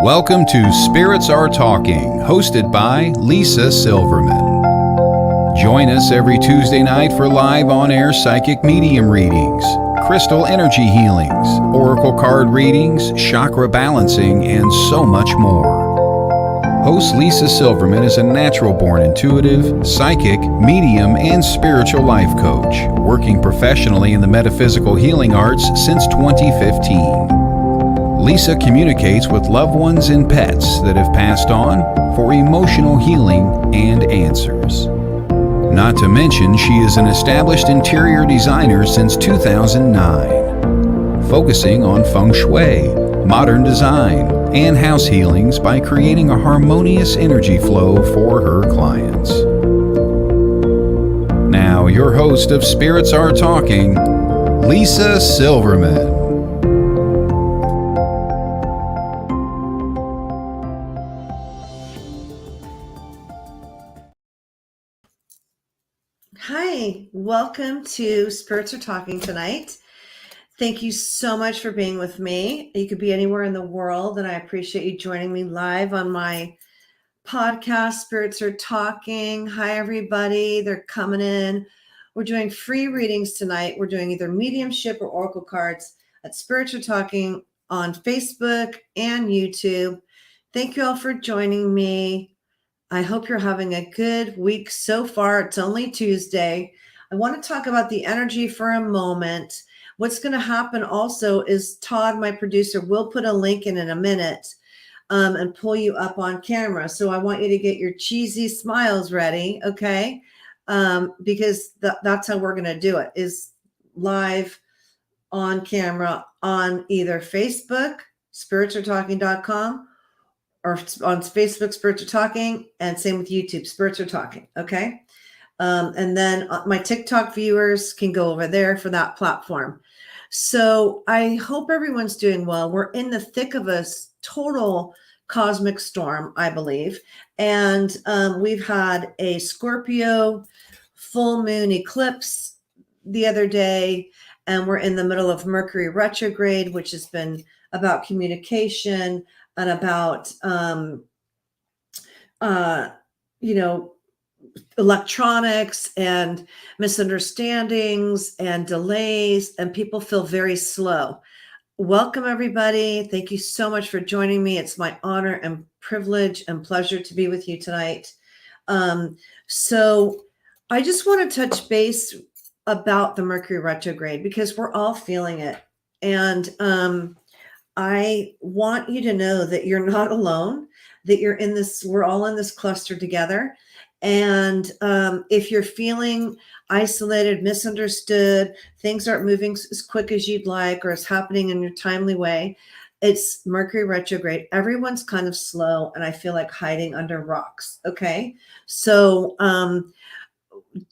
Welcome to Spirits Are Talking, hosted by Lisa Silverman. Join us every Tuesday night for live on-air psychic medium readings, crystal energy healings, oracle card readings, chakra balancing, and so much more. Host Lisa Silverman is a natural-born intuitive, psychic, medium, and spiritual life coach, working professionally in the metaphysical healing arts since 2015. Lisa communicates with loved ones and pets that have passed on for emotional healing and answers. Not to mention, she is an established interior designer since 2009, focusing on feng shui, modern design, and house healings by creating a harmonious energy flow for her clients. Now, your host of Spirits Are Talking, Lisa Silverman. Hi, welcome to Spirits Are Talking tonight. Thank you so much for being with me. You could be anywhere in the world, and I appreciate you joining me live on my podcast, Spirits Are Talking. Hi, everybody. They're coming in. We're doing free readings tonight. We're doing either mediumship or oracle cards at Spirits Are Talking on Facebook and YouTube. Thank you all for joining me. I hope you're having a good week so far. It's only Tuesday. I want to talk about the energy for a moment. What's going to happen also is Todd, my producer, will put a link in a minute and pull you up on camera. So I want you to get your cheesy smiles ready, okay? Because that's how we're going to do it, is live on camera on either Facebook, spiritsaretalking.com, or on Facebook, Spirits Are Talking, and same with YouTube, Spirits Are Talking, okay? And then my TikTok viewers can go over there for that platform. So I hope everyone's doing well. We're in the thick of a total cosmic storm, I believe. And we've had a Scorpio full moon eclipse the other day, and we're in the middle of Mercury retrograde, which has been about communication and about, electronics and misunderstandings and delays, and people feel very slow. Welcome, everybody. Thank you so much for joining me. It's my honor and privilege and pleasure to be with you tonight. So I just want to touch base about the Mercury retrograde because we're all feeling it. And I want you to know that you're not alone, that you're in this, we're all in this cluster together. And if you're feeling isolated, misunderstood, things aren't moving as quick as you'd like, or it's happening in your timely way, it's Mercury retrograde. Everyone's kind of slow, and I feel like hiding under rocks. Okay. So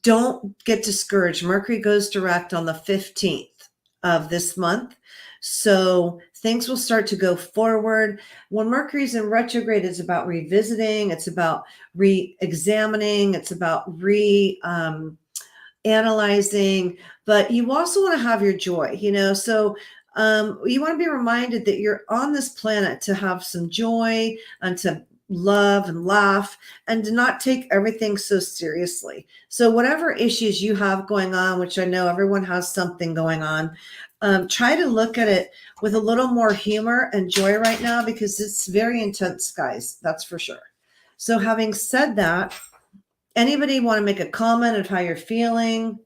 don't get discouraged. Mercury goes direct on the 15th of this month. So things will start to go forward. When Mercury's in retrograde, it's about revisiting, it's about re-examining, it's about analyzing, but you also want to have your joy, so you want to be reminded that you're on this planet to have some joy and to love and laugh and to not take everything so seriously. So whatever issues you have going on, which I know everyone has something going on, try to look at it with a little more humor and joy right now, because it's very intense, guys. That's for sure. So having said that, anybody want to make a comment of how you're feeling?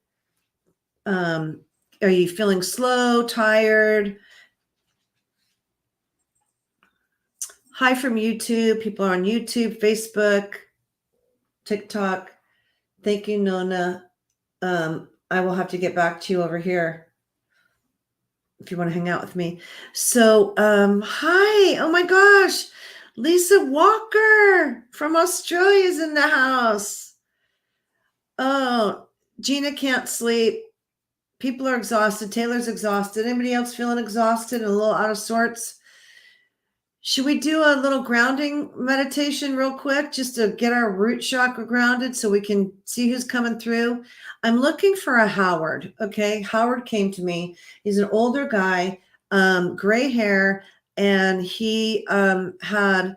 Are you feeling slow, tired? Hi from YouTube. People are on YouTube, Facebook, TikTok. Thank you, Nona. I will have to get back to you over here if you want to hang out with me. So, hi. Oh my gosh. Lisa Walker from Australia is in the house. Oh, Gina can't sleep. People are exhausted. Taylor's exhausted. Anybody else feeling exhausted and a little out of sorts? Should we do a little grounding meditation real quick just to get our root chakra grounded so we can see who's coming through? I'm looking for a Howard. Okay. Howard came to me. He's an older guy, gray hair, and he had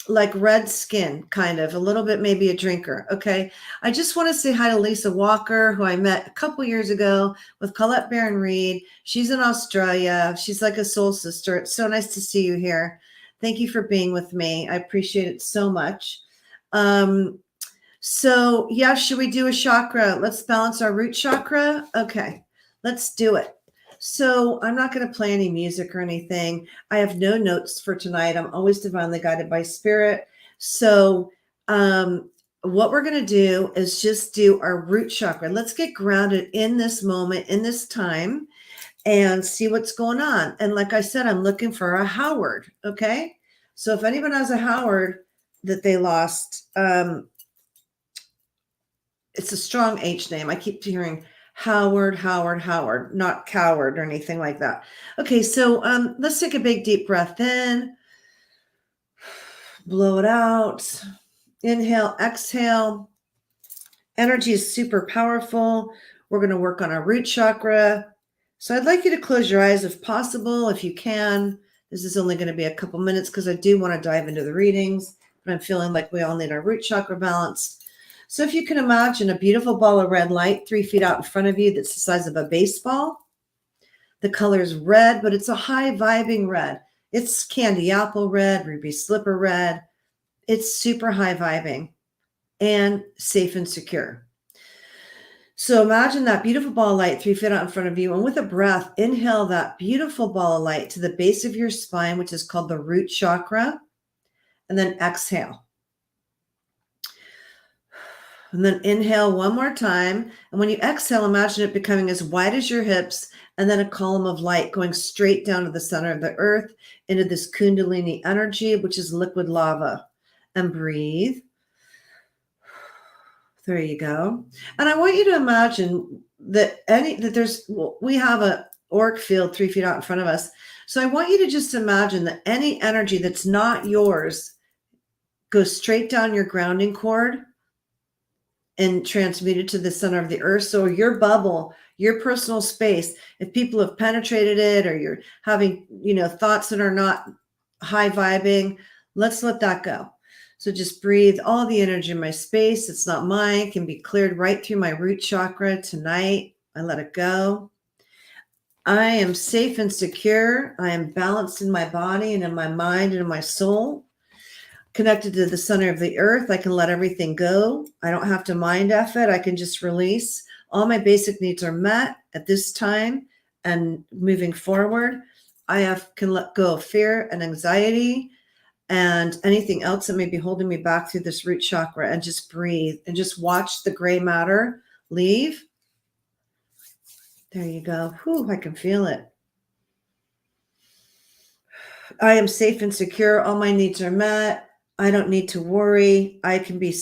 like red skin, kind of a little bit, maybe a drinker. Okay. I just want to say hi to Lisa Walker, who I met a couple years ago with Colette Baron Reed. She's in Australia. She's like a soul sister. It's so nice to see you here. Thank you for being with me. I appreciate it so much. So yeah, should we do a chakra? Let's balance our root chakra. Okay, let's do it. So I'm not going to play any music or anything. I have no notes for tonight. I'm always divinely guided by spirit. So what we're going to do is just do our root chakra. Let's get grounded in this moment, in this time, and see what's going on. And like I said, I'm looking for a Howard. Okay. So if anyone has a Howard that they lost, it's a strong H name. I keep hearing Howard, not coward or anything like that. Okay, so let's take a big deep breath in, blow it out, inhale, exhale. Energy is super powerful. We're going to work on our root chakra. So I'd like you to close your eyes if possible, if you can. This is only going to be a couple minutes because I do want to dive into the readings, but I'm feeling like we all need our root chakra balanced. So if you can imagine a beautiful ball of red light 3 feet out in front of you that's the size of a baseball. The color is red, but it's a high vibing red. It's candy apple red, ruby slipper red. It's super high vibing and safe and secure. So imagine that beautiful ball of light 3 feet out in front of you. And with a breath, inhale that beautiful ball of light to the base of your spine, which is called the root chakra. And then exhale. And then inhale one more time. And when you exhale, imagine it becoming as wide as your hips and then a column of light going straight down to the center of the earth into this Kundalini energy, which is liquid lava. And breathe. There you go. And I want you to imagine that we have a auric field 3 feet out in front of us. So I want you to just imagine that any energy that's not yours goes straight down your grounding cord and transmuted to the center of the earth. So your bubble, your personal space, if people have penetrated it or you're having, thoughts that are not high vibing, let's let that go. So just breathe all the energy in my space. It's not mine. It can be cleared right through my root chakra tonight. I let it go. I am safe and secure. I am balanced in my body and in my mind and in my soul. Connected to the center of the earth. I can let everything go. I don't have to mind F it. I can just release. All my basic needs are met at this time and moving forward. Can let go of fear and anxiety and anything else that may be holding me back through this root chakra, and just breathe and just watch the gray matter leave. There you go. Whew, I can feel it. I am safe and secure. All my needs are met. I don't need to worry. I can be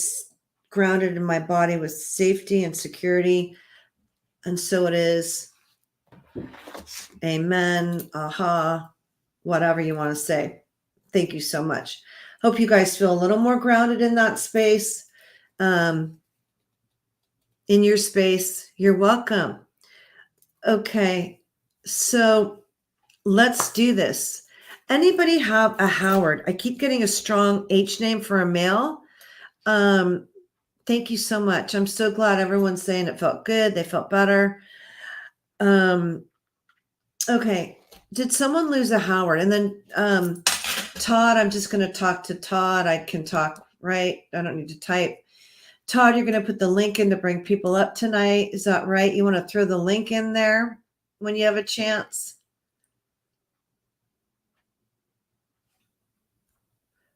grounded in my body with safety and security. And so it is. Amen. Aha. Whatever you want to say. Thank you so much. Hope you guys feel a little more grounded in that space. In your space. You're welcome. Okay. So let's do this. Anybody have a Howard? I keep getting a strong H name for a male. Thank you so much. I'm so glad everyone's saying it felt good. They felt better. Okay. Did someone lose a Howard? And then Todd, I'm just going to talk to Todd. I can talk, right? I don't need to type. Todd, you're going to put the link in to bring people up tonight. Is that right? You want to throw the link in there when you have a chance?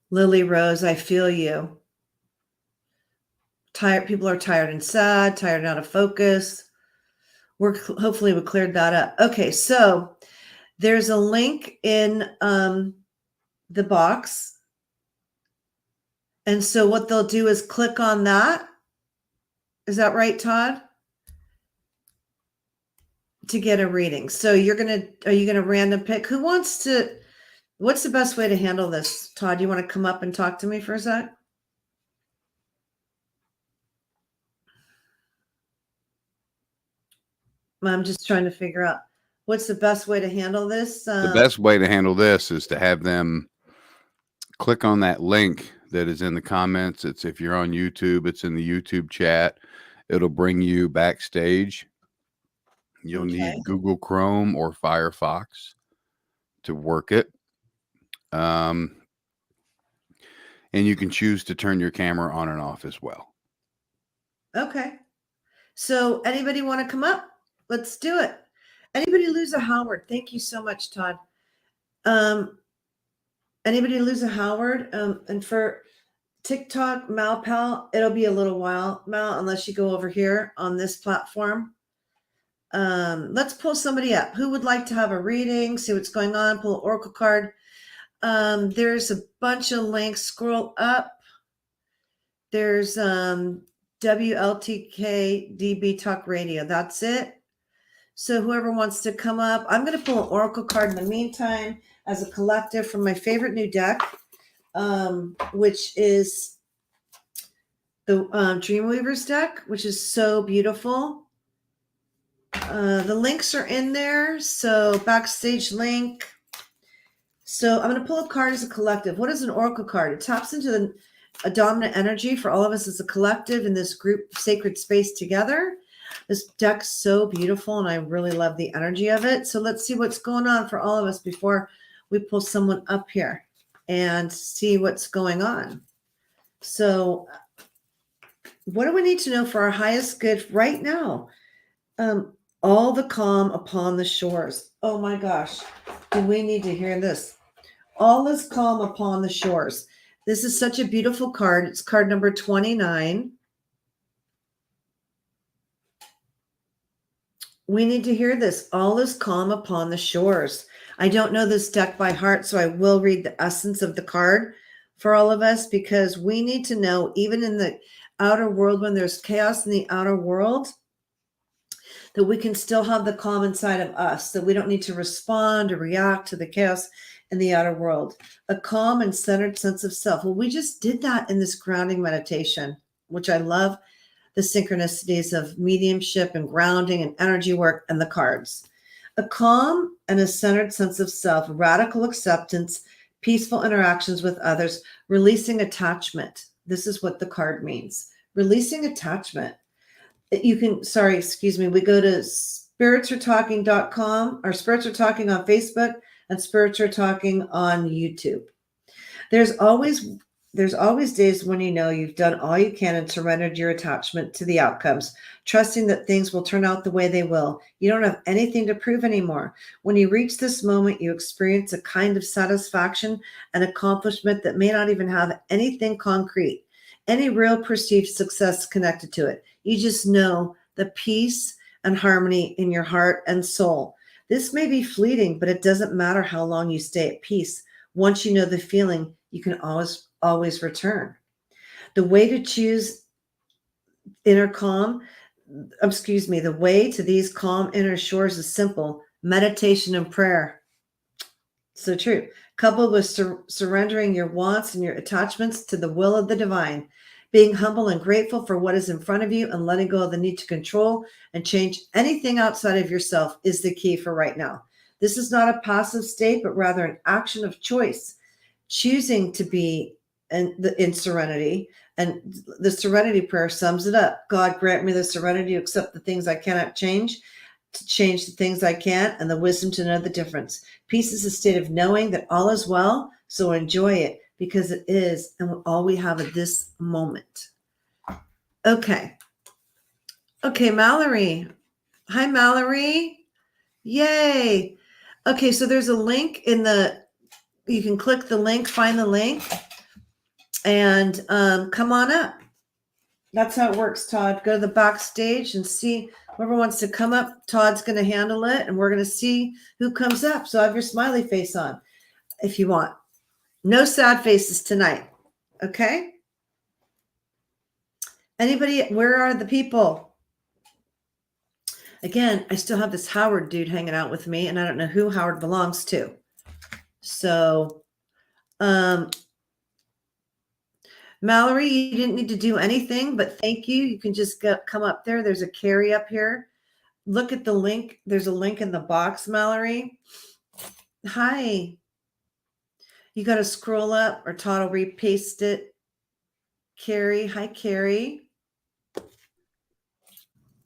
Lily Rose, I feel you. Tired. People are tired and sad, tired and out of focus. Hopefully we cleared that up. Okay, so there's a link in the box. And so what they'll do is click on that. Is that right, Todd? To get a reading. So are you going to random pick? Who wants to What's the best way to handle this? Todd, you want to come up and talk to me for a sec? I'm just trying to figure out what's the best way to handle this. The best way to handle this is to have them click on that link that is in the comments. It's if you're on YouTube, it's in the YouTube chat. It'll bring you backstage. You'll need Google Chrome or Firefox to work it. And you can choose to turn your camera on and off as well. Okay. So anybody want to come up? Let's do it. Anybody lose a Howard? Thank you so much, Todd. Anybody lose a Howard? And for TikTok, Malpal, it'll be a little while, Mal, unless you go over here on this platform. Let's pull somebody up. Who would like to have a reading, see what's going on, pull an oracle card? There's a bunch of links. Scroll up. There's WLTK DB Talk Radio. That's it. So whoever wants to come up, I'm going to pull an oracle card in the meantime as a collective from my favorite new deck, which is the Dreamweavers deck, which is so beautiful. The links are in there. So backstage link. So I'm going to pull a card as a collective. What is an oracle card? It taps into a dominant energy for all of us as a collective in this group sacred space together. This deck's so beautiful, and I really love the energy of it. So let's see what's going on for all of us before we pull someone up here and see what's going on. So what do we need to know for our highest good right now? All the calm upon the shores. Oh my gosh. Do we need to hear this? All is calm upon the shores. This is such a beautiful card. It's card number 29. We need to hear this. All is calm upon the shores. I don't know this deck by heart, so I will read the essence of the card for all of us, because we need to know, even in the outer world, when there's chaos in the outer world, that we can still have the calm inside of us, that we don't need to respond or react to the chaos in the outer world. A calm and centered sense of self. Well, we just did that in this grounding meditation, which I love. The synchronicities of mediumship and grounding and energy work and the cards. A calm and a centered sense of self, radical acceptance, peaceful interactions with others, releasing attachment. This is what the card means. Releasing attachment. You can, we go to spiritsaretalking.com or Spirits Are Talking on Facebook and Spirits Are Talking on YouTube. There's always days when you know you've done all you can and surrendered your attachment to the outcomes, trusting that things will turn out the way they will. You don't have anything to prove anymore. When you reach this moment, you experience a kind of satisfaction and accomplishment that may not even have anything concrete, any real perceived success connected to it. You just know the peace and harmony in your heart and soul. This may be fleeting, but it doesn't matter how long you stay at peace. Once you know the feeling, you can always return. The way to choose the way to these calm inner shores is simple: meditation and prayer. So true. Coupled with surrendering your wants and your attachments to the will of the divine, being humble and grateful for what is in front of you and letting go of the need to control and change anything outside of yourself is the key for right now. This is not a passive state, but rather an action of choice, choosing to be in serenity. And the serenity prayer sums it up. God, grant me the serenity to accept the things I cannot change, to change the things I can, and the wisdom to know the difference. Peace is a state of knowing that all is well, so enjoy it, because it is, and all we have at this moment. Okay, Mallory. Hi, Mallory. Yay. Okay, so there's a link you can click the link, find the link, and come on up. That's how it works, Todd. Go to the backstage and see whoever wants to come up. Todd's going to handle it, and we're going to see who comes up. So have your smiley face on if you want. No sad faces tonight. Okay? Anybody? Where are the people? Again, I still have this Howard dude hanging out with me, and I don't know who Howard belongs to. So, Mallory, you didn't need to do anything, but thank you. You can just come up there. There's a Carrie up here. Look at the link. There's a link in the box, Mallory. Hi. You got to scroll up or Todd will repaste it. Carrie. Hi, Carrie.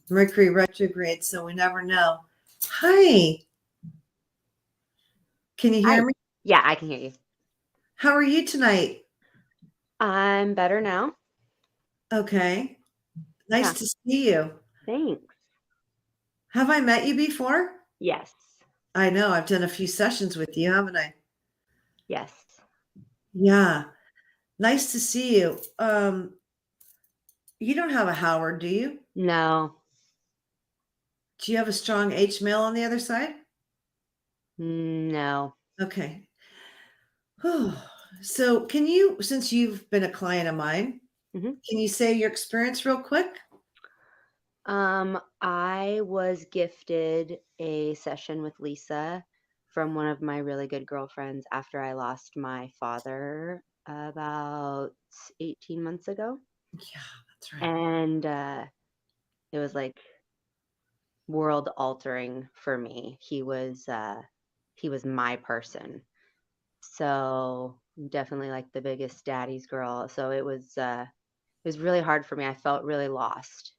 Mercury retrograde, so we never know. Hi. Can you hear me? Yeah, I can hear you. How are you tonight? I'm better now. Okay. Nice Yeah. to see you. Thanks. Have I met you before? Yes. I know. I've done a few sessions with you, haven't I? Yes. Yeah. Nice to see you. You don't have a Howard, do you? No. Do you have a strong H male on the other side? No. Okay. So can you, since you've been a client of mine, Mhm. can you say your experience real quick? I was gifted a session with Lisa from one of my really good girlfriends after I lost my father about 18 months ago. Yeah, that's right. And it was like world altering for me. He was my person. So definitely like the biggest daddy's girl. So it was really hard for me. I felt really lost.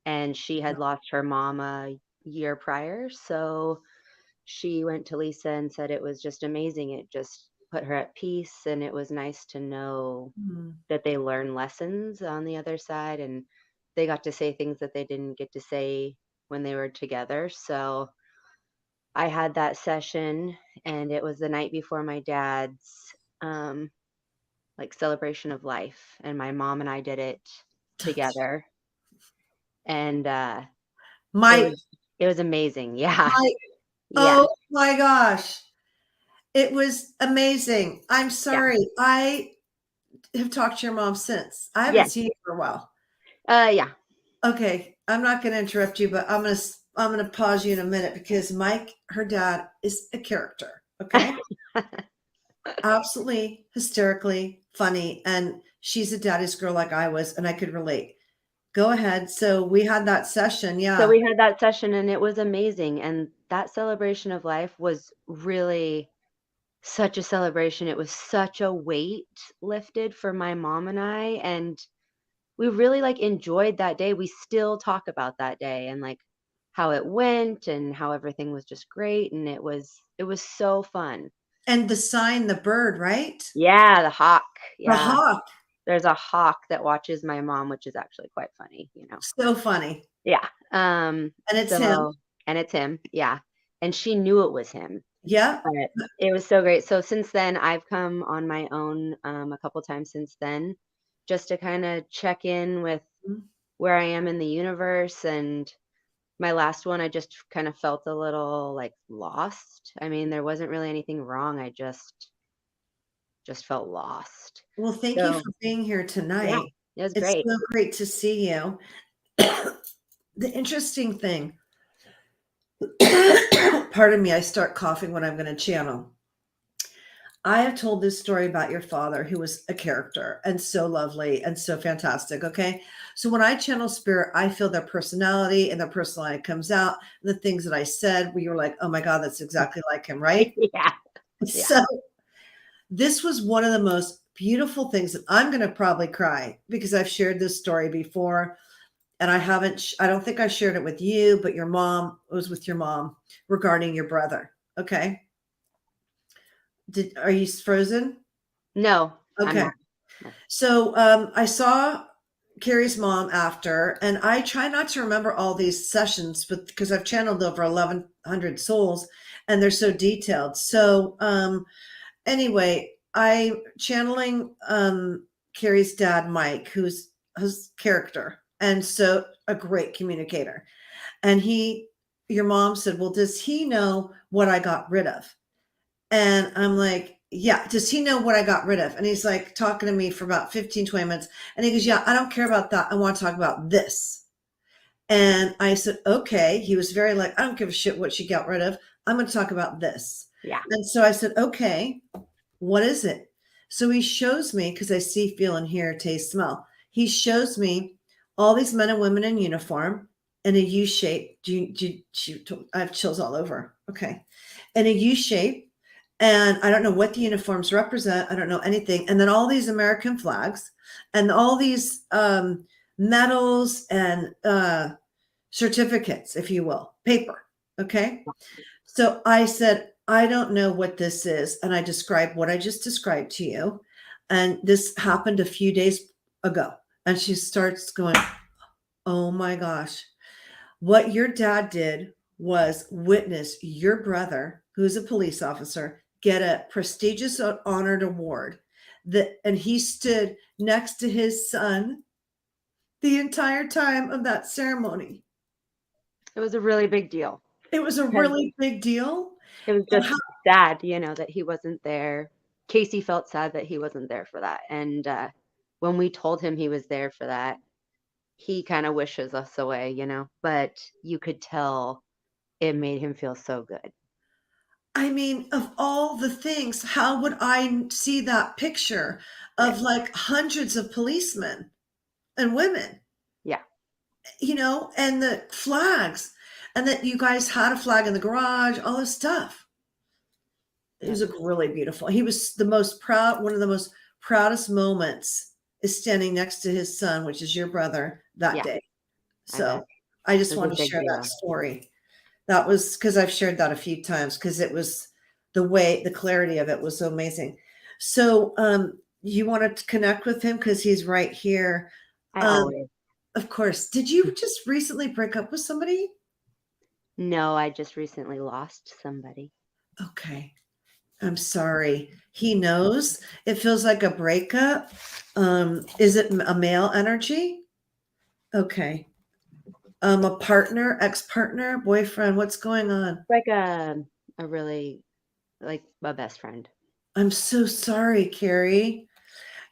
And she had lost her mom a year prior. So she went to Lisa and said it was just amazing. It just put her at peace. And it was nice to know that they learn lessons on the other side. And they got to say things that they didn't get to say when they were together. So I had that session, and it was the night before my dad's like celebration of life, and my mom and I did it together, and it My, was it was amazing. Yeah, my, yeah, oh my gosh. It was amazing. I'm yeah, sorry. I have talked to your mom since. I haven't yes, seen you for a while. yeah. Okay, I'm not going to interrupt you, but I'm going to pause you in a minute because Mike, her dad, is a character. Okay, absolutely hysterically funny, and she's a daddy's girl like I was, and I could relate. Go ahead. So we had that session. So Yeah. we had that session, and it was amazing. And that celebration of life was really such a celebration. It was such a weight lifted for my mom and I, and we really like enjoyed that day. We still talk about that day and like how it went and how everything was just great, and it was so fun. And the sign, the bird, right? Yeah, the hawk. The Yeah. hawk. There's a hawk that watches my mom, which is actually quite funny. So funny. Yeah. And it's him. So and it's him. Yeah. And she knew it was him. Yeah. But it was so great. So since then, I've come on my own a couple times since then, just to kind of check in with where I am in the universe. And my last one, I just kind of felt a little like lost. I mean, there wasn't really anything wrong. I just felt lost. Well, thank you So for being here yeah, tonight. it was It's great. so great to see you. The interesting thing, pardon me, I start coughing when I'm going to channel. I have told this story about your father, who was a character and so lovely and so fantastic. Okay. So when I channel spirit, I feel their personality, and their personality comes out. The things that I said, where you're like, oh my God, that's exactly like him, right? Yeah. Yeah. So this was one of the most beautiful things, that I'm going to probably cry because I've shared this story before. And I don't think I shared it with you, but your mom, it was with your mom regarding your brother. Okay. Are you frozen? No, I'm Okay. not. No. So I saw Carrie's mom after, and I try not to remember all these sessions, but because I've channeled over 1,100 souls and they're so detailed. So anyway, I'm channeling Carrie's dad, Mike, who's his character and so a great communicator. And your mom said, well, does he know what I got rid of? And I'm like, yeah, does he know what I got rid of? And he's like talking to me for about 15, 20 minutes. And he goes, yeah, I don't care about that. I want to talk about this. And I said, okay. He was very like, I don't give a shit what she got rid of. I'm going to talk about this. Yeah. And so I said, okay, what is it? So he shows me, because I see, feel, and hear, taste, smell. He shows me all these men and women in uniform in a U shape. I have chills all over. Okay. In a U shape. And I don't know what the uniforms represent. I don't know anything. And then all these American flags and all these medals and certificates, if you will, paper. Okay. So I said, I don't know what this is. And I described what I just described to you. And this happened a few days ago. And she starts going, oh my gosh. What your dad did was witness your brother, who's a police officer, get a prestigious honored award. And he stood next to his son the entire time of that ceremony. It was a really big deal. It was a really big deal. It was just sad, that he wasn't there. Casey felt sad that he wasn't there for that. And when we told him he was there for that, he kind of wishes us away, but you could tell it made him feel so good. I mean, of all the things, how would I see that picture of like hundreds of policemen and women? Yeah. And the flags, and that you guys had a flag in the garage, all this stuff. It was really beautiful. He was one of the most proudest moments is standing next to his son, which is your brother, that day. So I just wanted to share that story. That was because I've shared that a few times because it was the clarity of it was so amazing. So you want to connect with him because he's right here. I always. Of course. Did you just recently break up with somebody? No, I just recently lost somebody. Okay. I'm sorry. He knows. It feels like a breakup. Is it a male energy? Okay. A partner, ex-partner, boyfriend, what's going on? Like a really, like a best friend. I'm so sorry, Carrie.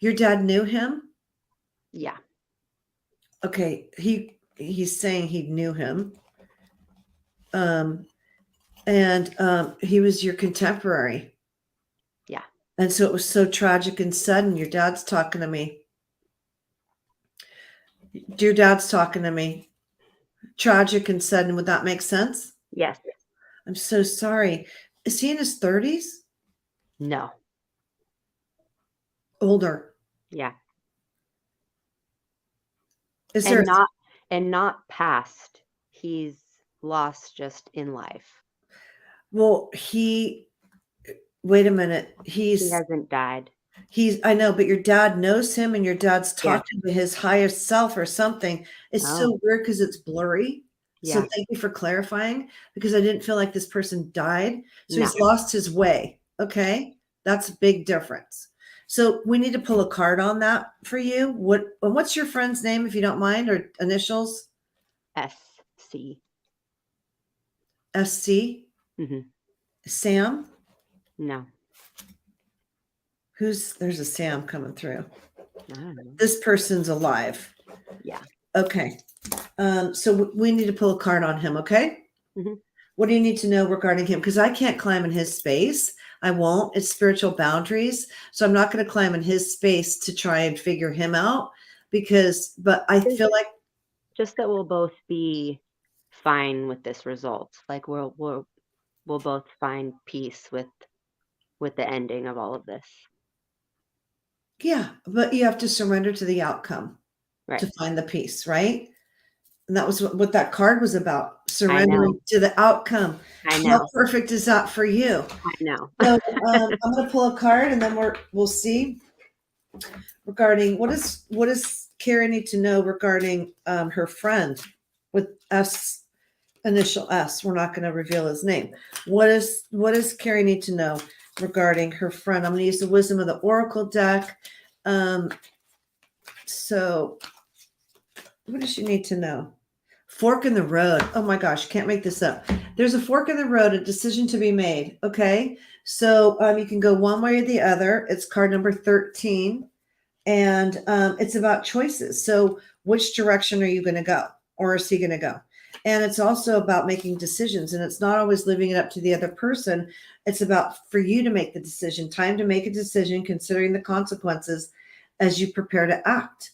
Your dad knew him? Yeah. Okay. He's saying he knew him. And he was your contemporary. Yeah. And so it was so tragic and sudden. Your dad's talking to me. Tragic and sudden. Would that make sense? Yes. I'm so sorry. Is he in his 30s? No. Older. Yeah. Not past. He's lost just in life. Well, wait a minute. He hasn't died. I know, but your dad knows him and your dad's talking to his highest self or something. It's so weird because it's blurry. So thank you for clarifying because I didn't feel like this person died. So he's lost his way. Okay. That's a big difference. So we need to pull a card on that for you. What's your friend's name, if you don't mind, or initials? SC. SC? Mm-hmm. Sam? No. There's a Sam coming through. I don't know. This person's alive. Yeah. Okay. So we need to pull a card on him. Okay. Mm-hmm. What do you need to know regarding him? Because I can't climb in his space. I won't. It's spiritual boundaries. So I'm not going to climb in his space to try and figure him out but I feel like just that we'll both be fine with this result. Like we'll both find peace with the ending of all of this. Yeah, but you have to surrender to the outcome to find the peace, right? And that was what that card was about, surrendering to the outcome. I know. How perfect is that for you? I know. So I'm going to pull a card and then we'll see regarding what does Carrie need to know regarding her friend with initial S. We're not going to reveal his name. What does Carrie need to know regarding her friend? I'm going to use the Wisdom of the Oracle deck. So what does she need to know? Fork in the road. Oh my gosh, can't make this up. There's a fork in the road, a decision to be made. Okay. So you can go one way or the other. It's card number 13. And it's about choices. So which direction are you going to go? Or is he going to go? And it's also about making decisions. And it's not always leaving it up to the other person. It's about for you to make the decision, time to make a decision, considering the consequences as you prepare to act.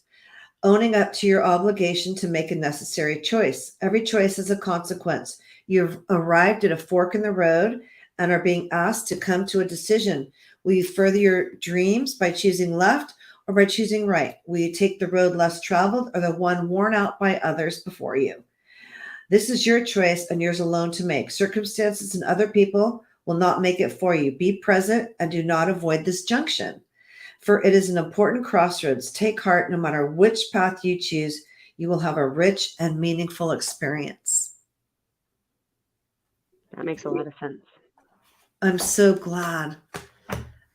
Owning up to your obligation to make a necessary choice. Every choice has a consequence. You've arrived at a fork in the road and are being asked to come to a decision. Will you further your dreams by choosing left or by choosing right? Will you take the road less traveled or the one worn out by others before you? This is your choice and yours alone to make. Circumstances and other people will not make it for you. Be present and do not avoid this junction. For it is an important crossroads. Take heart, no matter which path you choose, you will have a rich and meaningful experience. That makes a lot of sense. I'm so glad.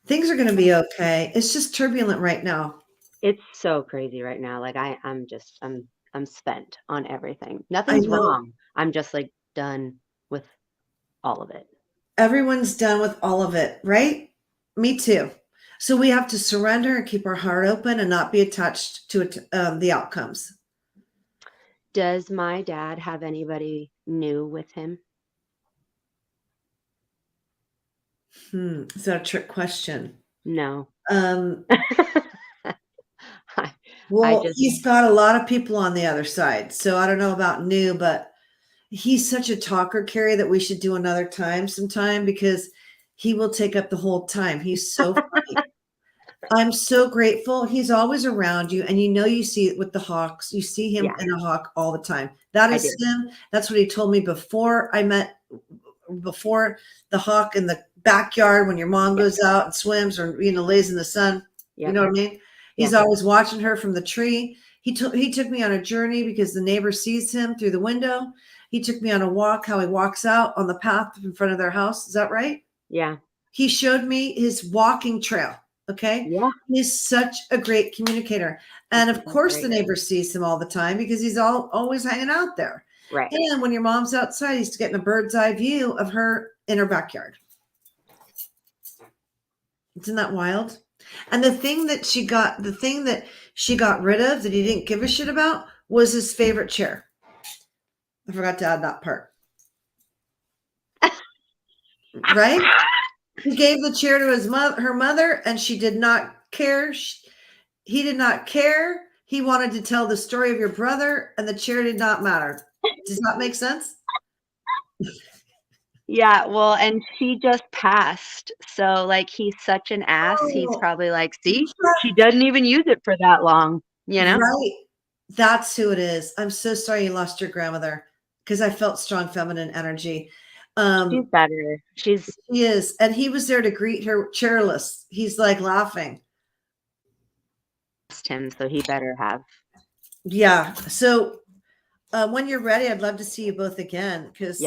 Things are going to be okay. It's just turbulent right now. It's so crazy right now. Like I'm spent on everything. Nothing's wrong. I'm just like done with all of it. Everyone's done with all of it, right? Me too. So we have to surrender and keep our heart open and not be attached to the outcomes. Does my dad have anybody new with him? Is that a trick question? No. He's got a lot of people on the other side. So I don't know about new, but he's such a talker, Carrie, that we should do another time sometime because he will take up the whole time. He's so funny. I'm so grateful. He's always around you. And you see it with the hawks. You see him in a hawk all the time. That is him. That's what he told me before the hawk in the backyard when your mom goes out and swims or, lays in the sun. You know what I mean? He's always watching her from the tree. He took me on a journey because the neighbor sees him through the window. He took me on a walk, how he walks out on the path in front of their house. Is that right? Yeah. He showed me his walking trail. Okay. Yeah. He's such a great communicator. And of course the neighbor sees him all the time because he's always hanging out there. Right. And when your mom's outside, he's getting a bird's eye view of her in her backyard. Isn't that wild? And the thing that she got rid of that he didn't give a shit about was his favorite chair. I forgot to add that part. Right? He gave the chair to her mother, and she did not care. He did not care. He wanted to tell the story of your brother, and the chair did not matter. Does that make sense? Yeah, well, and she just passed. So like he's such an ass. He's probably like, see, she doesn't even use it for that long, Right. That's who it is. I'm so sorry you lost your grandmother because I felt strong feminine energy. She's better. She is. And he was there to greet her chairless. He's like laughing. Him, so he better have. Yeah. So when you're ready, I'd love to see you both again because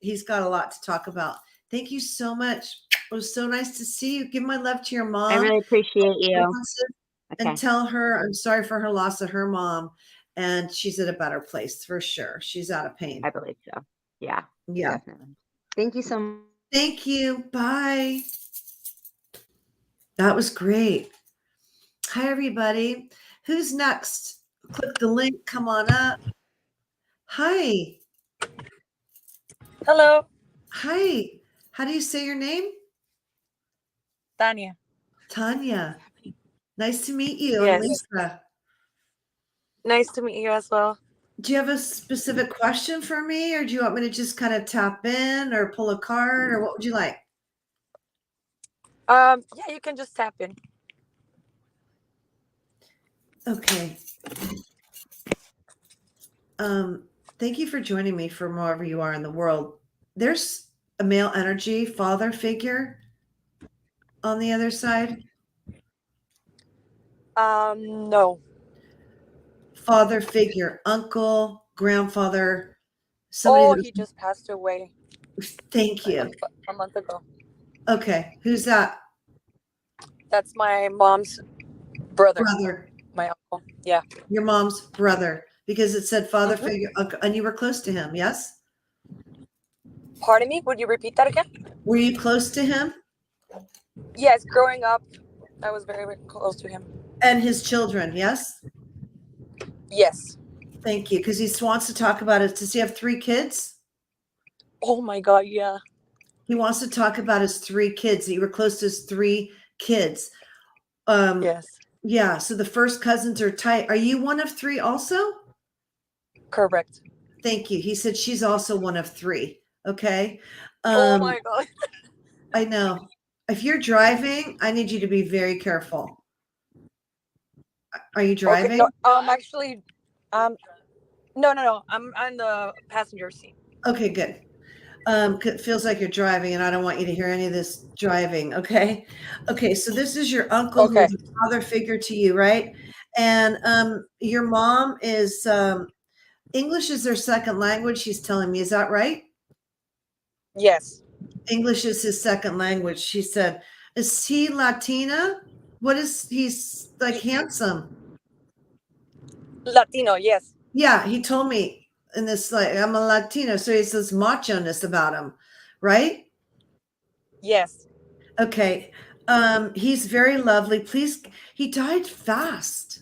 he's got a lot to talk about. Thank you so much. It was so nice to see you. Give my love to your mom. I really appreciate you. And tell her I'm sorry for her loss of her mom. And she's at a better place for sure. She's out of pain. I believe so. Yeah. Yeah. Definitely. Thank you so much. Thank you. Bye. That was great. Hi, everybody. Who's next? Click the link. Come on up. Hi. Hello. Hi. How do you say your name? Tanya. Tanya. Nice to meet you. Yes. Lisa. Nice to meet you as well. Do you have a specific question for me, or do you want me to just kind of tap in or pull a card, or what would you like? Yeah, you can just tap in. Okay. Thank you for joining me from wherever you are in the world. There's a male energy, father figure on the other side. No. Father figure, uncle, grandfather. He just passed away. Thank you. A month ago. Okay. Who's that? That's my mom's brother. My uncle. Yeah. Your mom's brother. Because it said father figure, and you were close to him, yes? Pardon me? Would you repeat that again? Were you close to him? Yes, growing up, I was very, very close to him. And his children, yes? Yes. Thank you. Because he wants to talk about it. Does he have 3 kids? Oh my God, yeah. He wants to talk about his 3 kids. You were close to his 3 kids. Yes, Yeah. So the first cousins are tight. Are you one of 3 also? correct. Thank you. He said she's also one of 3. Okay. Oh my God. I know. If you're driving, I need you to be very careful. Are you Okay, driving? no, actually, no. I'm on the passenger seat. Okay, good. It feels like you're driving, and I don't want you to hear any of this driving. Okay. Okay. So this is your uncle who Okay. is a father figure to you, right? And your mom is English is their second language. She's telling me, is that right? Yes. English is his second language. She said, is he Latina? What is he's like handsome? Latino, yes. Yeah, he told me in this like I'm a Latino, so he says macho-ness about him, right? Yes. Okay. He's very lovely. Please, he died fast.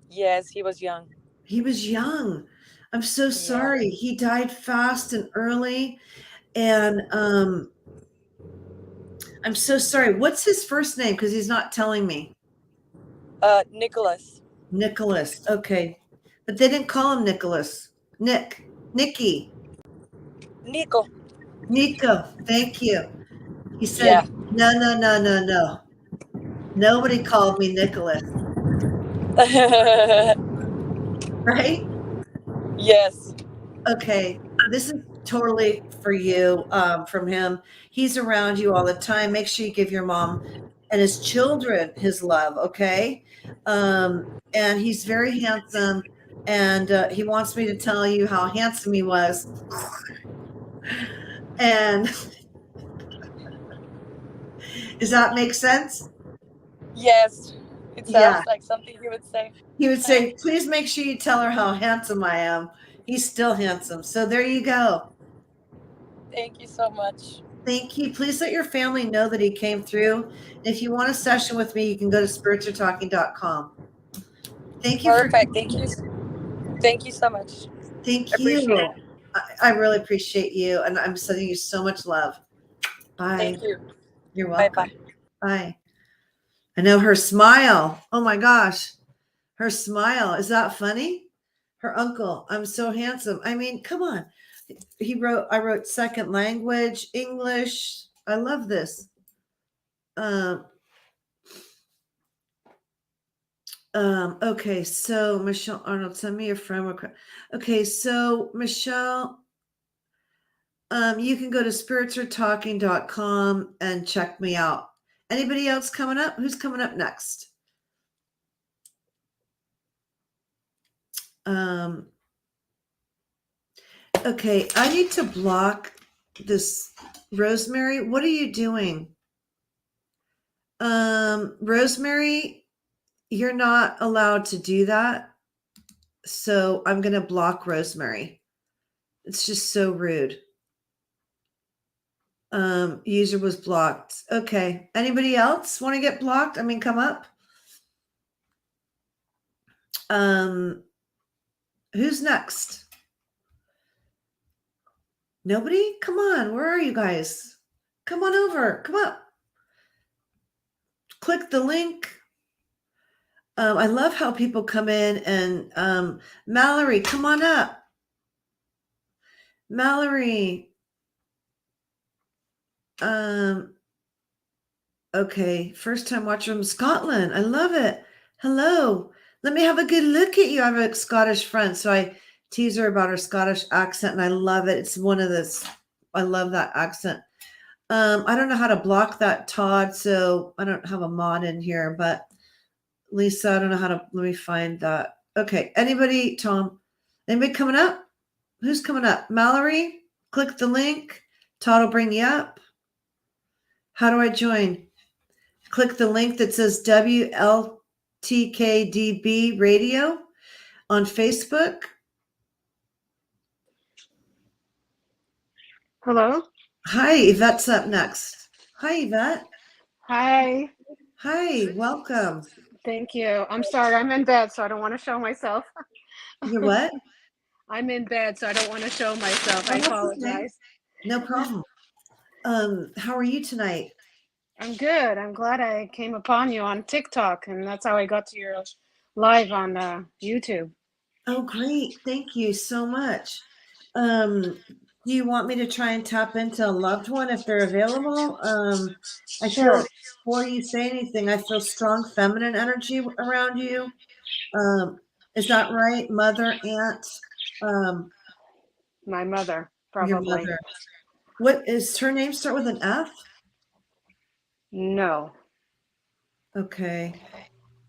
Yes, he was young. He was young. I'm so Yeah. sorry. He died fast and early. And I'm so sorry. What's his first name? Because he's not telling me. Nicholas. Nicholas. Okay. But they didn't call him Nicholas. Nicky. Nico. Nico. Thank you. He said, Yeah. no. Nobody called me Nicholas, right? Yes. Okay. This is totally for you from him. He's around you all the time. Make sure you give your mom and his children his love, okay? And he's very handsome. And he wants me to tell you how handsome he was. And does that make sense? Yes. It Yeah. sounds like something he would say. He would say, please make sure you tell her how handsome I am. He's still handsome. So there you go. Thank you so much. Thank you. Please let your family know that he came through. If you want a session with me, you can go to spiritsaretalking.com. Thank you. Perfect. Thank you. Thank you so much. Thank Appreciate you. it. I really appreciate you, and I'm sending you so much love. Bye. Thank you. You're Bye welcome. bye. Bye. I know her smile. Oh my gosh. Her smile. Is that funny? Her uncle. I'm so handsome. I mean, come on. I wrote second language, English. I love this. Okay, so Michelle Arnold, send me your friend request. Okay, so Michelle, you can go to spiritsaretalking.com and check me out. Anybody else coming up? Who's coming up next? Okay, I need to block this. Rosemary, what are you doing? Rosemary, you're not allowed to do that. So I'm going to block Rosemary. It's just so rude. User was blocked. Okay. Anybody else want to get blocked? I mean, come up. Who's next? Nobody? Come on. Where are you guys? Come on over. Come up. Click the link. I love how people come in and Mallory, come on up. Mallory. Okay. First time watcher from Scotland. I love it. Hello. Let me have a good look at you. I have a Scottish friend, so I tease her about her Scottish accent, and I love it. It's one of this. I love that accent. I don't know how to block that, Todd, so I don't have a mod in here, but Lisa, I don't know how to. Let me find that. Okay. Anybody, Tom? Anybody coming up? Who's coming up? Mallory? Click the link. Todd will bring you up. How do I join? Click the link that says WLTKDB Radio on Facebook. Hello? Hi, Yvette's up next. Hi, Yvette. Hi. Hi, welcome. Thank you. I'm sorry, I'm in bed, so I don't want to show myself. You're what? I'm in bed, so I don't want to show myself. Oh, I that's okay. apologize. No problem. How are you tonight? I'm good. I'm glad I came upon you on TikTok, and that's how I got to your live on YouTube. Oh, great. Thank you so much. Do you want me to try and tap into a loved one if they're available? I feel Sure. like before you say anything, I feel strong feminine energy around you. Is that right? Mother, aunt, My mother, your probably. mother. What is her name? Start with an F? No. Okay.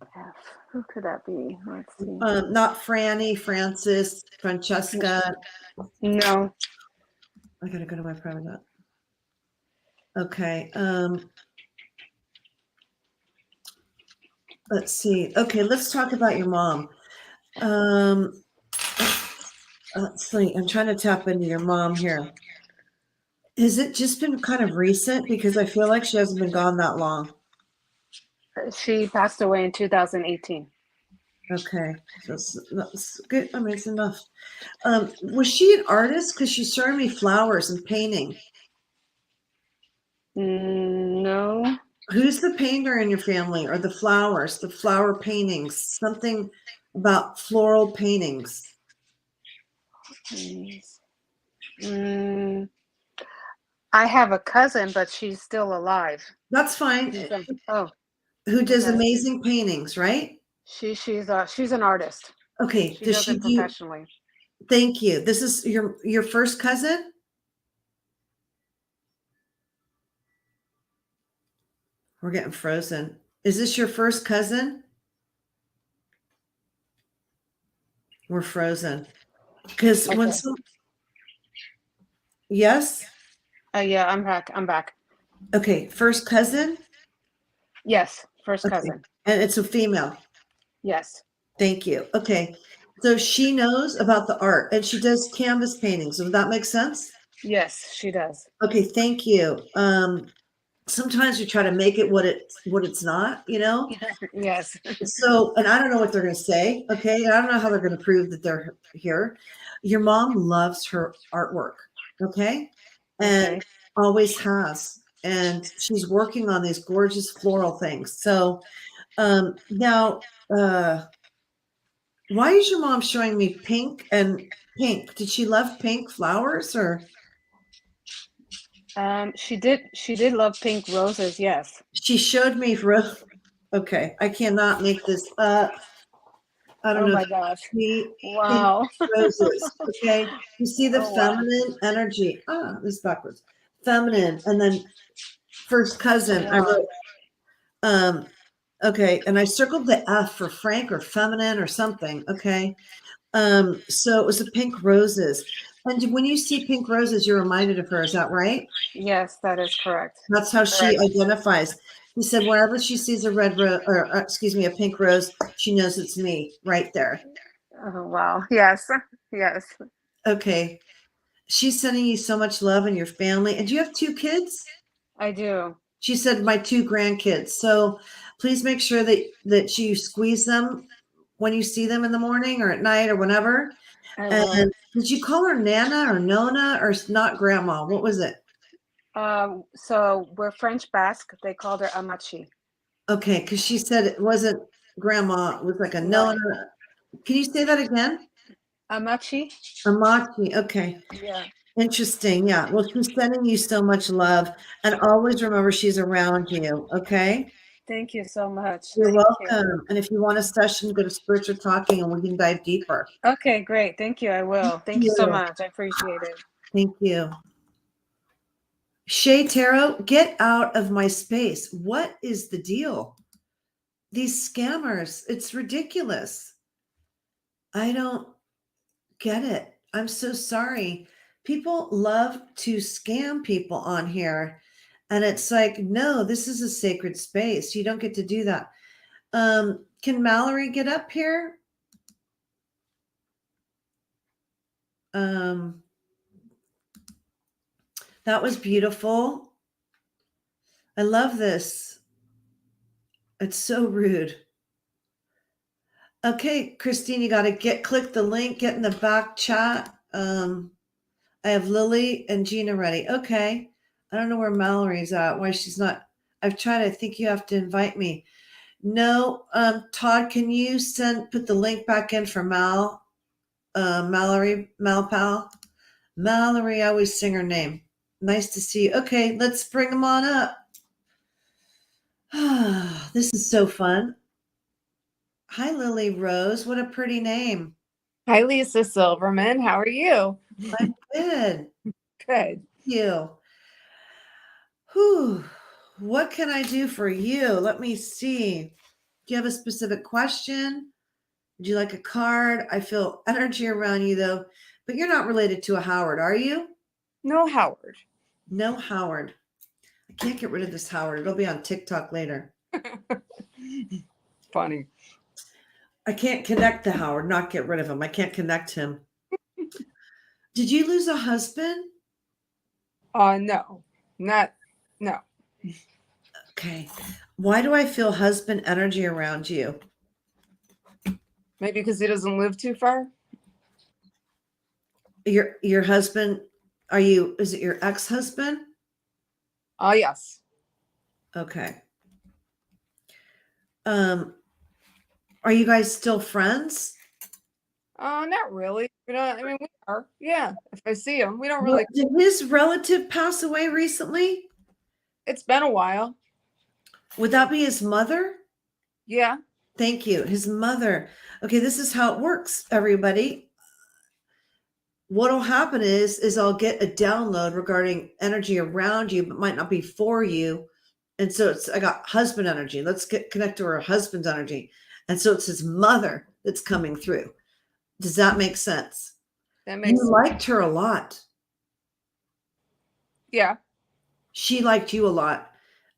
F. Who could that be? Let's see. Not Franny, Francis, Francesca. No. I gotta go to my private note. Okay. Let's see. Okay, let's talk about your mom. Let's see. I'm trying to tap into your mom here. Has it just been kind of recent? Because I feel like she hasn't been gone that long. She passed away in 2018. Okay, that's good. I mean, it's enough. Was she an artist? Because she's showing me flowers and painting. No. Who's the painter in your family, or the flowers, the flower paintings? Something about floral paintings. I have a cousin, but she's still alive. That's fine. Who does okay. amazing paintings, right? She's an artist. Okay. She does it professionally. Thank you. This is your first cousin? We're getting frozen. Is this your first cousin? We're frozen. Because when yes? Yeah, I'm back. Okay, first cousin? Yes, first cousin. And it's a female. Yes. Thank you. Okay. So she knows about the art and she does canvas paintings. Does that make sense? Yes, she does. Okay, thank you. Sometimes you try to make it what it's not, you know? Yes. So, and I don't know what they're going to say. Okay. I don't know how they're going to prove that they're here. Your mom loves her artwork. Okay. And always has. And she's working on these gorgeous floral things. So, now, why is your mom showing me pink and pink? Did she love pink flowers or? She did love pink roses. Yes. She showed me okay. I cannot make this up. I don't know. Oh my gosh. Wow. Roses. Okay. You see the feminine energy. This is backwards. Feminine. And then first cousin. I wrote, okay. And I circled the F for Frank or feminine or something. Okay. So it was the pink roses. And when you see pink roses, you're reminded of her. Is that right? Yes, that is correct. That's how she identifies. He said, wherever she sees a red rose, or a pink rose, she knows it's me right there. Oh, wow. Yes. Yes. Okay. She's sending you so much love and your family. And do you have 2 kids? I do. She said, my 2 grandkids. So please make sure that you squeeze them when you see them in the morning or at night or whenever. And did you call her Nana or Nona or not grandma? What was it? So we're French Basque. They called her Amachi. Okay, because she said it wasn't grandma. It was like a Nona. Can you say that again? Amachi. Amachi. Okay. Yeah. Interesting. Yeah. Well, she's sending you so much love, and always remember she's around you. Okay. Thank you so much. You're welcome. And if you want a session, go to Spiritual Talking, and we can dive deeper. Okay, great. Thank you. I will. Thank you so much. I appreciate it. Thank you. Shay Tarot, get out of my space. What is the deal? These scammers, it's ridiculous. I don't get it. I'm so sorry. People love to scam people on here. And it's like, no, this is a sacred space. You don't get to do that. Can Mallory get up here? That was beautiful. I love this. It's so rude. Okay, Christine, you got to click the link, get in the back chat. I have Lily and Gina ready. Okay. I don't know where Mallory's at, why she's not. I've tried. I think you have to invite me. No, Todd, can you put the link back in for Mallory, Malpal? Mallory, I always sing her name. Nice to see you. Okay, let's bring them on up. This is so fun. Hi, Lily Rose. What a pretty name. Hi, Lisa Silverman. How are you? I'm good. Good. Thank you. Whew. What can I do for you? Let me see. Do you have a specific question? Would you like a card? I feel energy around you, though. But you're not related to a Howard, are you? No, Howard. No Howard. I can't get rid of this Howard. It'll be on TikTok later. Funny. I can't connect to Howard, not get rid of him. I can't connect him. Did you lose a husband? No. No. Okay. Why do I feel husband energy around you? Maybe because he doesn't live too far? Your husband, is it your ex-husband? Yes. Okay. Are you guys still friends? Not really. We are. Yeah. If I see him, we don't really. Did his relative pass away recently? It's been a while. Would that be his mother? Yeah. Thank you. His mother. Okay, this is how it works, everybody. What'll happen is I'll get a download regarding energy around you, but might not be for you. And so I got husband energy. Let's connect to her husband's energy. And so it's his mother that's coming through. Does that make sense? That makes You sense. liked her a lot. Yeah. She liked you a lot.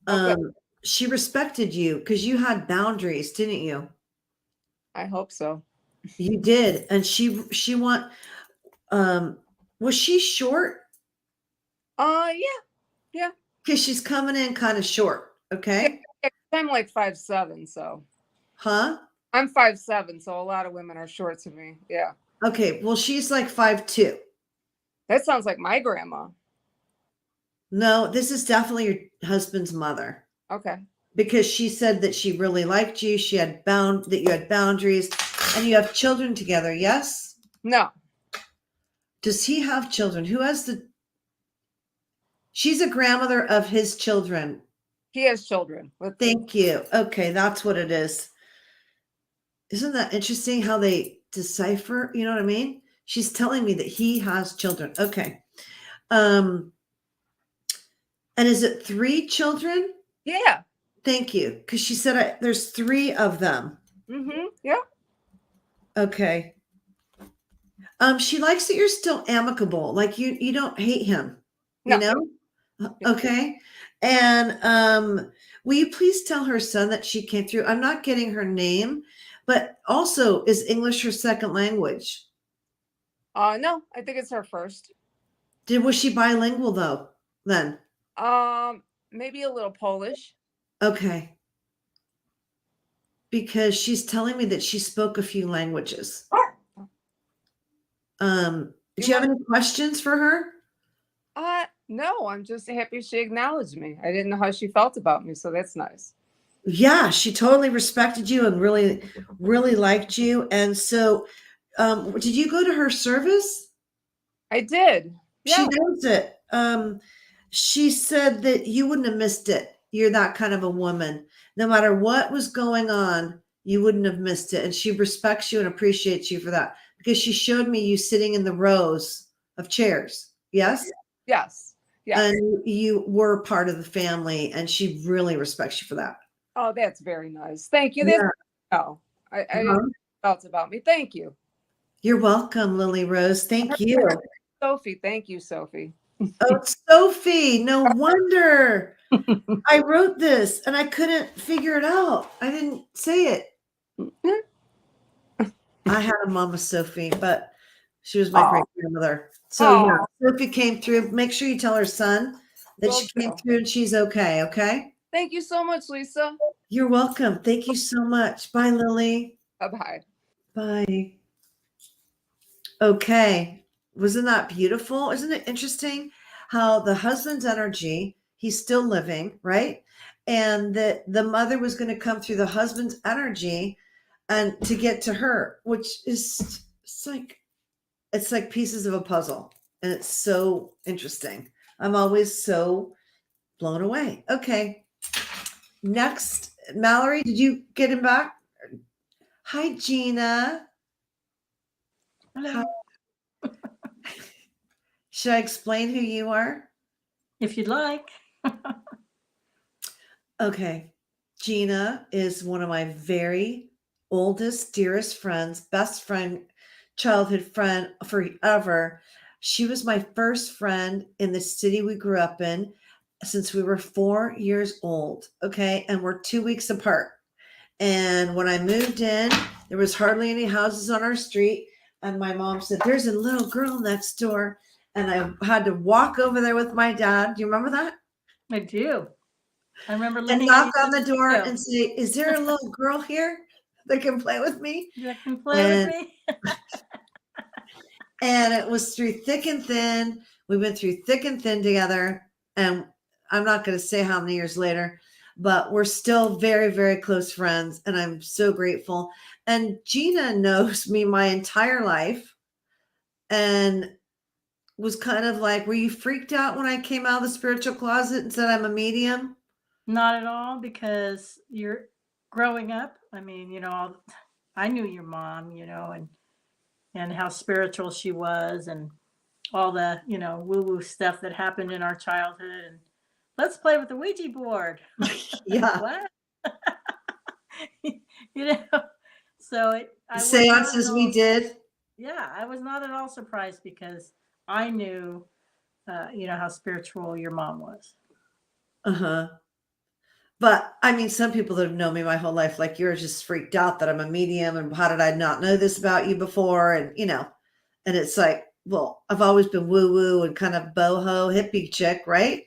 Okay. She respected you because you had boundaries, didn't you? I hope so. You did. And she was she short? Yeah. Because she's coming in kind of short. Okay. I'm like 5'7", so. Huh? I'm 5'7", so a lot of women are short to me. Yeah. Okay. Well, she's like 5'2". That sounds like my grandma. No, this is definitely your husband's mother. Okay. Because she said that she really liked you. She had that you had boundaries and you have children together. Yes? No. Does he have children? She's a grandmother of his children. He has children. Thank you. Okay, that's what it is. Isn't that interesting how they decipher? You know what I mean? She's telling me that he has children. Okay. And is it 3 children? Yeah. Thank you. Because she said there's 3 of them. Mm-hmm. Yeah. Okay. She likes that you're still amicable. Like you don't hate him. No. You know? Okay. And will you please tell her son that she came through? I'm not getting her name, but also is English her second language? No, I think it's her first. Was she bilingual though? Then? Maybe a little Polish. Okay. Because she's telling me that she spoke a few languages. Do you have any questions for her? No, I'm just happy she acknowledged me. I didn't know how she felt about me, so that's nice. Yeah, she totally respected you and really, really liked you. And so, did you go to her service? I did. Yeah. She knows it. She said that you wouldn't have missed it. You're that kind of a woman. No matter what was going on, you wouldn't have missed it. And she respects you and appreciates you for that because she showed me you sitting in the rows of chairs. Yes? Yes. Yes. And you were part of the family and she really respects you for that. Oh, that's very nice. Thank you. Yeah. I didn't know how felt about me. Thank you. You're welcome, Lily Rose. Thank you. Sophie. Thank you, Sophie. Oh, Sophie. No wonder. I wrote this and I couldn't figure it out. I didn't say it. I had a mama Sophie, but she was my great grandmother. So yeah, Sophie came through. Make sure you tell her son that she came through and she's okay. Okay. Thank you so much, Lisa. You're welcome. Thank you so much. Bye, Lily. Bye-bye. Bye. Okay. Wasn't that beautiful? Isn't it interesting how the husband's energy, he's still living, right? And that the mother was going to come through the husband's energy and to get to her, which is it's like pieces of a puzzle. And it's so interesting. I'm always so blown away. Okay. Next, Mallory, did you get him back? Hi, Gina. Hello. Should I explain who you are? If you'd like. Okay. Gina is one of my very oldest, dearest friends, best friend, childhood friend forever. She was my first friend in the city we grew up in since we were 4 years old. Okay. And we're 2 weeks apart. And when I moved in, there was hardly any houses on our street. And my mom said, there's a little girl next door. And I had to walk over there with my dad. Do you remember that? I do. I remember And living knock on the door window. and say, is there a little girl here that can play with me? That can play with me. And it was through thick and thin. We went through thick and thin together. And I'm not going to say how many years later, but we're still very, very close friends. And I'm so grateful. And Gina knows me my entire life and was kind of like, were you freaked out when I came out of the spiritual closet and said I'm a medium? Not at all, because you're growing up. I mean, I knew your mom, and how spiritual she was, and all the, woo-woo stuff that happened in our childhood. And let's play with the Ouija board. Yeah. What? So Seances we did. Yeah, I was not at all surprised, because I knew, how spiritual your mom was. Uh-huh. But I mean, some people that have known me my whole life, like you're just freaked out that I'm a medium. And how did I not know this about you before? And, and it's like, well, I've always been woo-woo and kind of boho hippie chick, right?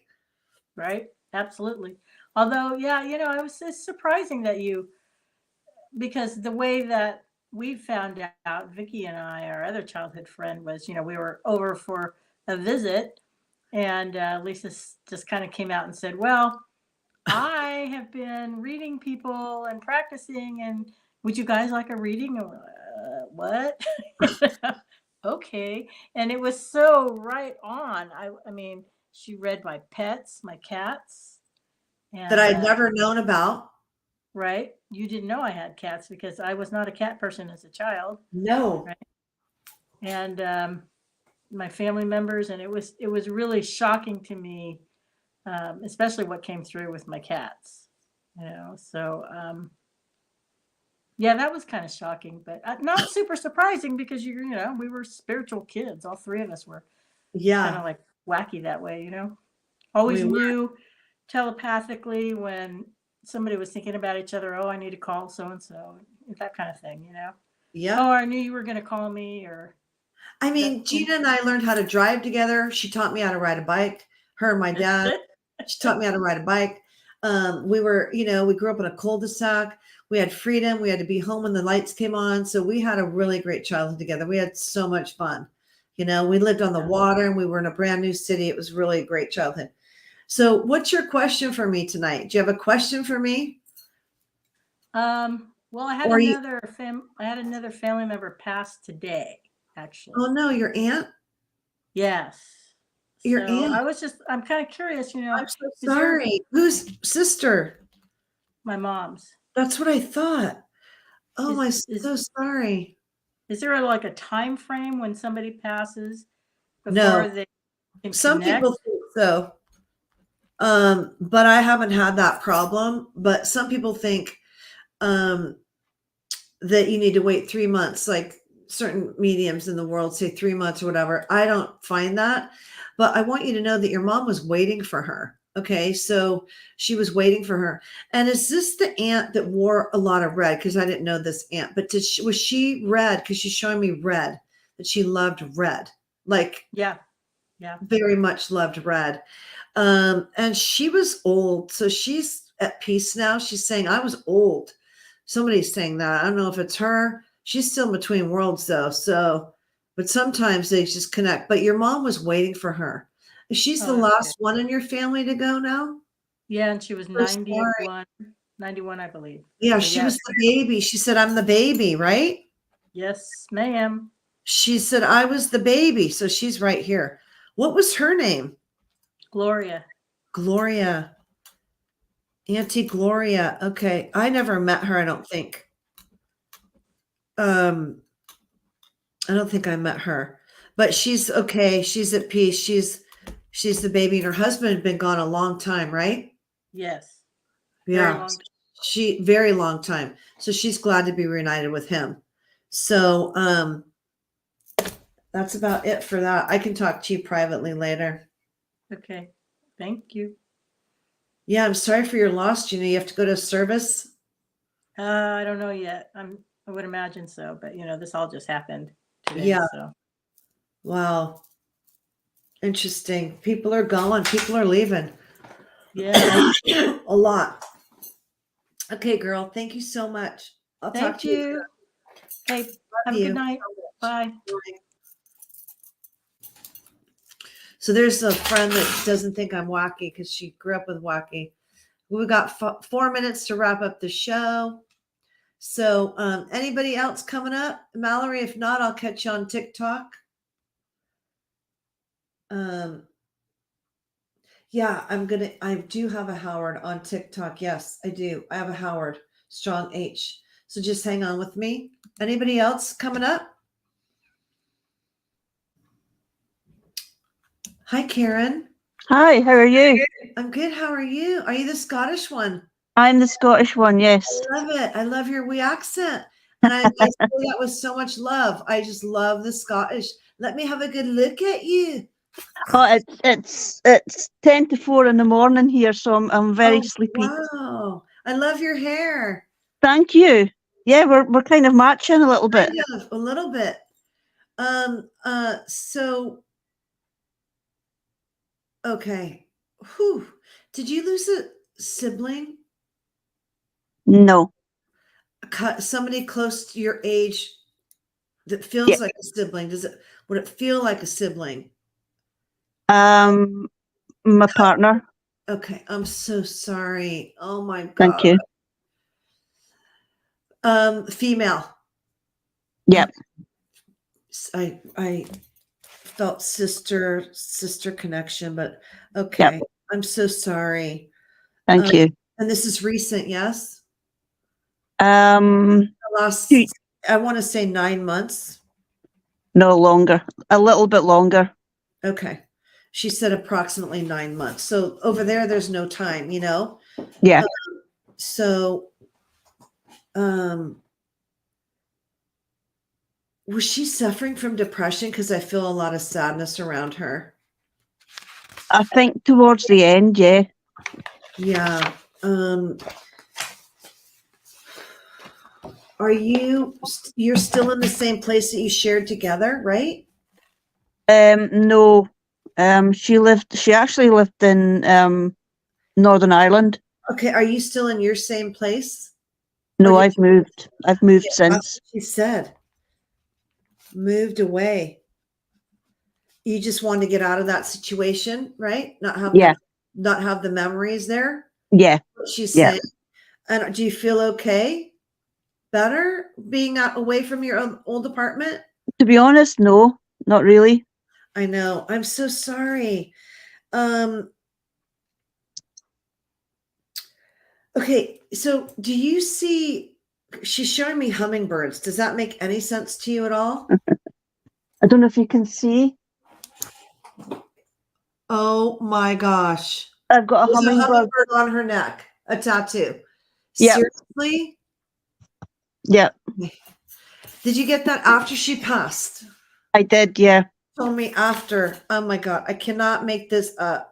Right. Absolutely. Although, yeah, it's surprising that because the way that we found out, Vicky and I, our other childhood friend, was, we were over for a visit, and Lisa just kind of came out and said, well, I have been reading people and practicing, and would you guys like a reading? What? Okay. And it was so right on. I mean, she read my pets, my cats. That I'd never known about. Right. You didn't know I had cats, because I was not a cat person as a child. No. Right? And my family members, and it was really shocking to me, especially what came through with my cats. So yeah, that was kind of shocking, but not super surprising, because we were spiritual kids. All three of us were kind of like wacky that way. Always knew telepathically when somebody was thinking about each other. Oh, I need to call so-and-so, that kind of thing, Yeah. Oh, I knew you were going to call me. Or I mean, Gina and I learned how to drive together. She taught me how to ride a bike. Her and my dad. She taught me how to ride a bike. We grew up in a cul-de-sac. We had freedom. We had to be home when the lights came on. So we had a really great childhood together. We had so much fun. We lived on the water, and we were in a brand new city. It was really a great childhood. So what's your question for me tonight? Do you have a question for me? Well, I had another family member pass today, actually. Oh no, your aunt? Yes. Your aunt? I'm kind of curious, I'm so sorry. Whose sister? My mom's. That's what I thought. Oh, I'm so sorry. Is there like a time frame when somebody passes before No. they can Some connect? people think so. But I haven't had that problem. But some people think that you need to wait 3 months, like certain mediums in the world say 3 months or whatever. I don't find that. But I want you to know that your mom was waiting for her. Okay, so she was waiting for her. And is this the aunt that wore a lot of red? Because I didn't know this aunt. But was she red? Because she's showing me red, that she loved red. Like, yeah, very much loved red. And she was old. So she's at peace now. She's saying, I was old. Somebody's saying that. I don't know if it's her. She's still in between worlds though. So, but sometimes they just connect. But your mom was waiting for her. She's the Oh, that's last one in your family to go now? Yeah, and she was So sorry. 91, I believe. Yeah, So, she was the baby. She said, I'm the baby, right? yes, ma'am. She said, I was the baby. So she's right here. What was her name? Gloria. Gloria. Auntie Gloria. Okay. I never met her, I don't think. I don't think I met her. But she's okay. She's at peace. She's the baby, and her husband had been gone a long time, right? Yes. Yeah. Very long. She very long time. So she's glad to be reunited with him. So that's about it for that. I can talk to you privately later. Okay. Thank you. Yeah, I'm sorry for your loss. You have to go to service. I don't know yet. I would imagine so, but this all just happened today. Yeah. So Wow. Interesting. People are going. People are leaving. yeah. A lot. Okay, girl. Thank you so much. I'll talk Thank to you. you. Okay. Love Have a you good night. so much. Bye. Bye. So there's a friend that doesn't think I'm wacky because she grew up with wacky. We've got 4 minutes to wrap up the show. So anybody else coming up? Mallory, if not, I'll catch you on TikTok. Yeah, I do have a Howard on TikTok. Yes, I do. I have a Howard, strong H. So just hang on with me. Anybody else coming up? Hi, Karen. Hi, how are you? I'm good. How are you? Are you the Scottish one? I'm the Scottish one, yes. I love it. I love your wee accent. And I say that with so much love. I just love the Scottish. Let me have a good look at you. Oh, it's 10 to 4 in the morning here, so I'm very sleepy. Wow. I love your hair. Thank you. Yeah, we're kind of matching a little bit. Kind of, a little bit. So okay. Whew. Did you lose a sibling? No. Somebody close to your age that feels Yeah. like a sibling? Would it feel like a sibling? My partner. Okay, I'm so sorry. Oh my God. Thank you. Female. Yep. I felt sister connection, but okay. Yep. I'm so sorry. Thank you. And this is recent, yes? The last, I want to say 9 months. No, longer. A little bit longer. Okay. She said approximately 9 months. So over there's no time, Yeah. So was she suffering from depression? Because I feel a lot of sadness around her. I think towards the end, yeah. Yeah. You're still in the same place that you shared together, right? No. She actually lived in Northern Ireland. Okay. Are you still in your same place? No, I've moved. I've moved since. She said, moved away. You just wanted to get out of that situation, right? Not have the memories there. Yeah. What she's saying. And do you feel okay? Better being away from your old apartment? To be honest, no, not really. I know. I'm so sorry. Okay, so do you see, she's showing me hummingbirds. Does that make any sense to you at all? I don't know if you can see. Oh my gosh. I've got a hummingbird on her neck, a tattoo. Yep. Seriously? Yeah. Did you get that after she passed? I did, yeah. Told me after. Oh my God, I cannot make this up.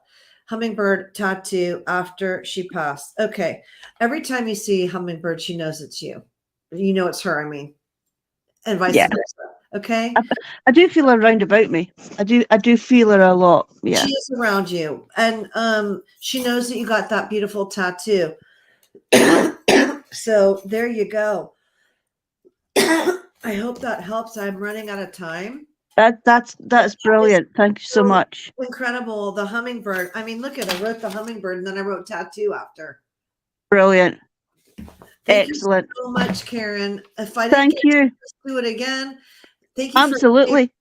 Hummingbird tattoo after she passed. Okay. Every time you see hummingbird, she knows it's you. You know it's her, I mean. And vice versa. Okay. I do feel her around about me. I do feel her a lot. Yeah. She is around you. And she knows that you got that beautiful tattoo. So there you go. I hope that helps. I'm running out of time. That's brilliant. Thank you so much. Incredible. The hummingbird. I mean, look at I wrote the hummingbird and then I wrote tattoo after. Brilliant. Thank Excellent. you so much, Karen. If I didn't Thank get you. to do it again, thank you Absolutely.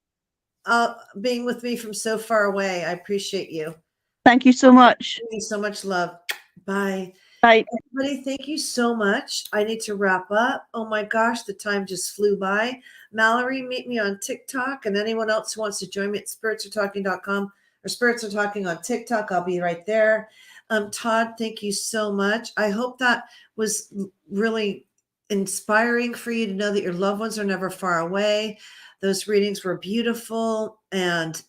for being with me from so far away. I appreciate you. Thank you so much. Thank you so much, love. Bye. Bye. Everybody, thank you so much. I need to wrap up. Oh my gosh, the time just flew by. Mallory, meet me on TikTok, and anyone else who wants to join me at spiritsaretalking.com or Spirits Are Talking on TikTok, I'll be right there. Todd, thank you so much. I hope that was really inspiring for you to know that your loved ones are never far away. Those readings were beautiful and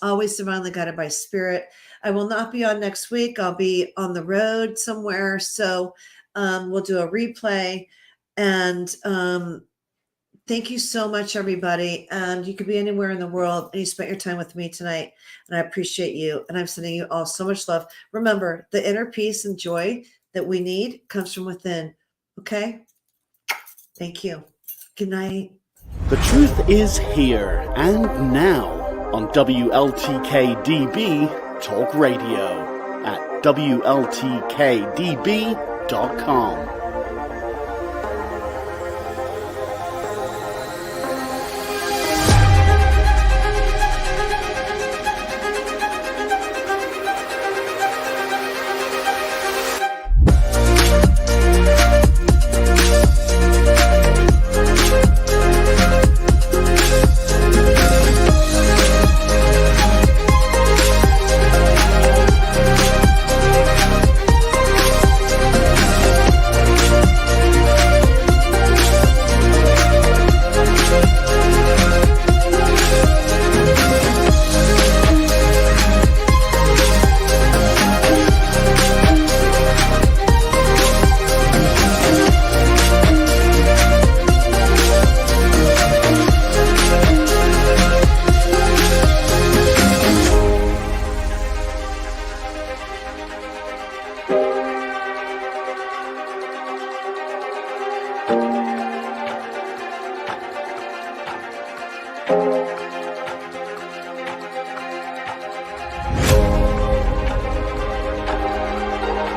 always divinely guided by spirit. I will not be on next week. I'll be on the road somewhere. So we'll do a replay. And thank you so much, everybody. And you could be anywhere in the world and you spent your time with me tonight. And I appreciate you. And I'm sending you all so much love. Remember, the inner peace and joy that we need comes from within. Okay? Thank you. Good night. The truth is here and now on WLTKDB Talk Radio at WLTKDB.com.